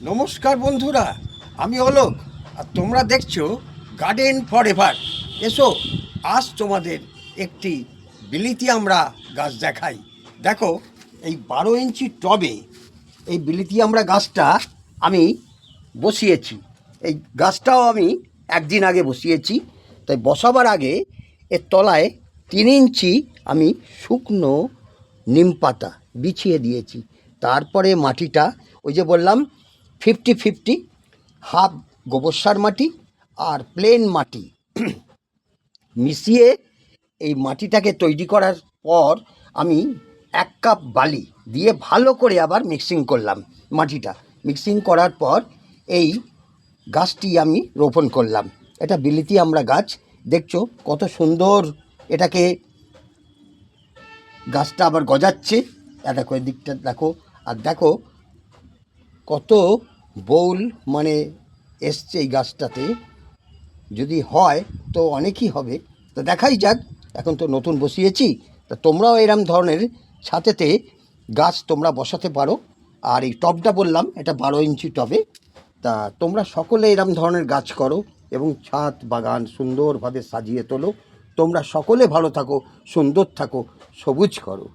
নমস্কার বন্ধুরা, আমি অলোক আর তোমরা দেখছো গার্ডেন ফর এভার। এসো, আজ তোমাদের একটি বিলিতি আমরা গাছ দেখাই। দেখো, এই 12 ইঞ্চি টবে এই বিলিতি আমরা গাছটা আমি বসিয়েছি। এই গাছটাও আমি একদিন আগে বসিয়েছি, তাই বসাবার আগে এর তলায় 3 ইঞ্চি আমি শুকনো নিম পাতা বিছিয়ে দিয়েছি। তারপরে মাটিটা ওই যে বললাম 50-50, হাফ গোবর সার মাটি আর প্লেন মাটি মিশিয়ে এই মাটিটাকে তৈরি করার পর আমি 1 কাপ বালি দিয়ে ভালো করে আবার মিক্সিং করলাম। মাটিটা মিক্সিং করার পর এই গাছটি আমি রোপণ করলাম। এটা বিলিতি আমরা গাছ, দেখছো কত সুন্দর এটাকে গাছটা আবার গজাচ্ছে। দেখো এদিকটা দেখো, আর দেখো কত বউল মানে এসছে এই গাছটাতে। যদি হয় তো অনেকই হবে, তো দেখাই যাক। এখন তো নতুন বসিয়েছি, তা তোমরাও এরম ধরনের ছাতেতে গাছ তোমরা বসাতে পারো। আর এই টবটা বললাম এটা 12 ইঞ্চি টবে, তা তোমরা সকলে এরম ধরনের গাছ করো এবং ছাদ বাগান সুন্দরভাবে সাজিয়ে তোলো। তোমরা সকলে ভালো থাকো, সুন্দর থাকো, সবুজ করো।